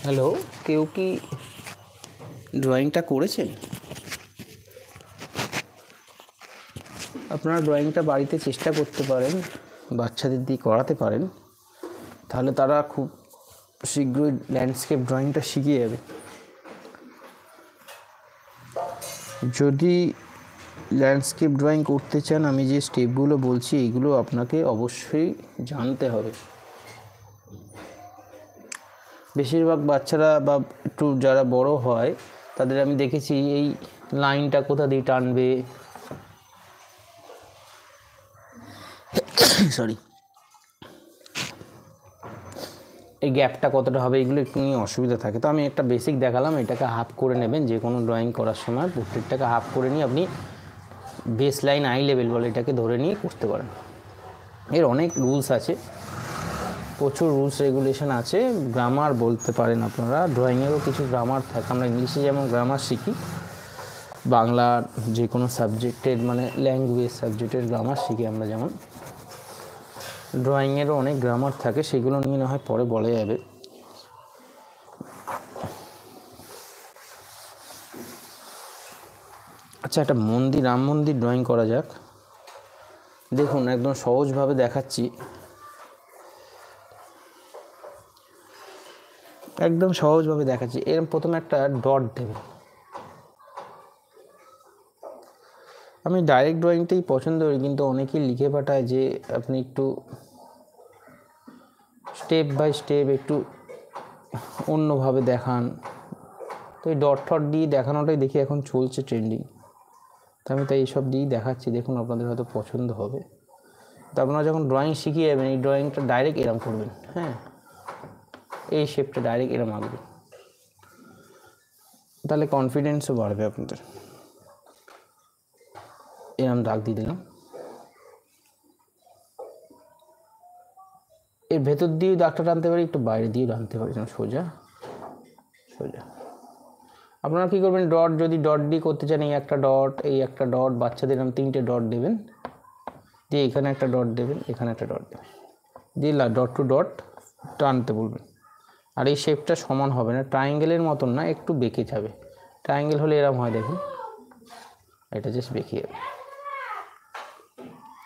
Hello, কেউ কি ড্রয়িংটা করেছেন? আপনারা ড্রয়িংটা বাড়িতে চেষ্টা করতে পারেন, বাচ্চাদের দিয়ে করাতে পারেন, তাহলে তারা খুব শীঘ্রই ল্যান্ডস্কেপ ড্রয়িংটা শিখে যাবে। যদি ল্যান্ডস্কেপ ড্রয়িং করতে চান, আমি যে স্টেপগুলো বলছি এইগুলো আপনাকে অবশ্যই জানতে হবে। বেশিরভাগ বাচ্চারা বা একটু যারা বড় হয় তাদের আমি দেখেছি এই লাইনটা কোথা দিয়ে টানবে, সরি, এই গ্যাপটা কতটা হবে, এগুলো একটু নিয়ে অসুবিধা থাকে। তো আমি একটা বেসিক দেখালাম, এটাকে হাফ করে নেবেন। যে কোনো ড্রয়িং করার সময় প্রত্যেকটাকে হাফ করে নিয়ে আপনি বেস লাইন আই লেভেল বলে এটাকে ধরে নিয়ে করতে পারেন। এর অনেক রুলস আছে, প্রচুর রুলস রেগুলেশন আছে। গ্রামার বলতে পারেন আপনারা, ড্রয়িংয়েরও কিছু গ্রামার থাকে। আমরা ইংলিশে যেমন গ্রামার শিখি, বাংলার যে কোনো সাবজেক্টের মানে ল্যাঙ্গুয়েজ সাবজেক্টের গ্রামার শিখি আমরা, যেমন ড্রয়িংয়েরও অনেক গ্রামার থাকে, সেগুলো নিয়ে না হয় পরে বলা যাবে। আচ্ছা, একটা মন্দির, রাম মন্দির ড্রয়িং করা যাক। দেখুন, একদম সহজভাবে দেখাচ্ছি, একদম সহজভাবে দেখাচ্ছি। এরকম প্রথমে একটা ডট দেবেন। আমি ডাইরেক্ট ড্রয়িংটাই পছন্দ করি, কিন্তু অনেকেই লিখে পাঠায় যে আপনি একটু স্টেপ বাই স্টেপ একটু অন্যভাবে দেখান। তো এই ডট টট দিয়ে দেখানোটাই দেখি এখন চলছে ট্রেন্ডিং, তো আমি তাই এইসব দিয়েই দেখাচ্ছি। দেখুন, আপনাদের হয়তো পছন্দ হবে। তো আপনারা যখন ড্রয়িং শিখিয়ে যাবেন, এই ড্রয়িংটা ডাইরেক্ট এরম করবেন। হ্যাঁ, এই শেপটা ডাইরেক্ট এরম আঁকবেন, তাহলে কনফিডেন্সও বাড়বে আপনাদের। এরম দাগ দিয়ে দিলাম। এর ভেতর দিয়েও দাগটা টানতে পারি, একটু বাইরে দিয়েও টানতে পারি, সোজা সোজা। আপনারা কী করবেন, ডট যদি ডট দিয়ে করতে চান, এই একটা ডট, এই একটা ডট, বাচ্চাদের এরকম 3টে ডট দেবেন, দিয়ে এখানে একটা ডট দেবেন, এখানে একটা ডট দেবেন, দিয়ে ডট টু ডট টানতে বলবেন। আর এই শেপটা সমান হবে না, ট্রায়াঙ্গেলের মতন না, একটু বেঁকে যাবে। ট্রায়াঙ্গেল হলে এরকম হয়, দেখুন, এটা জাস্ট বেঁকে যাবে।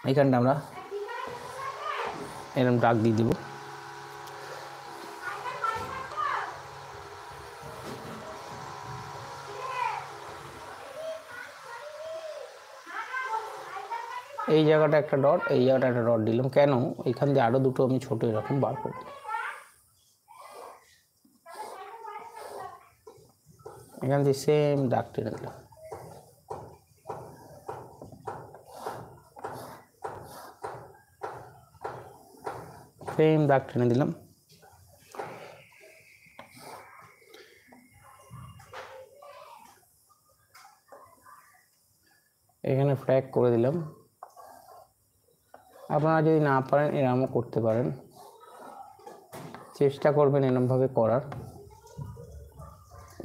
এইখানটা আমরা এরকম দাগ দিয়ে দেবো। এই জায়গাটা একটা ডট, এই জায়গাটা একটা ডট দিলাম। কেন? এখান দিয়ে আরও দুটো আমি ছোটো এরকম বার করব। এখান দিয়ে সেম দাগ টেনে দিলাম। সেম দাগ টেনে দিলাম। এখানে ফ্ল্যাগ করে দিলাম। আপনারা যদি না পারেন এরকমও করতে পারেন, চেষ্টা করবেন এরকমভাবে করার।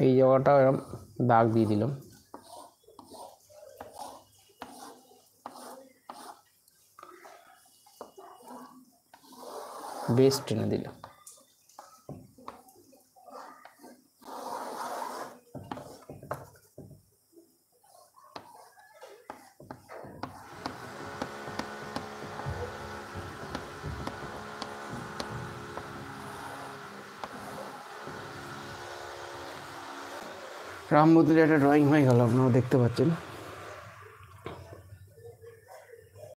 এই জায়গাটা এরকম দাগ দিয়ে দিলাম। বেস টেনে দিলাম। রাম মন্দিরে একটা ড্রয়িং হয়ে গেল, আপনারা দেখতে পাচ্ছেন।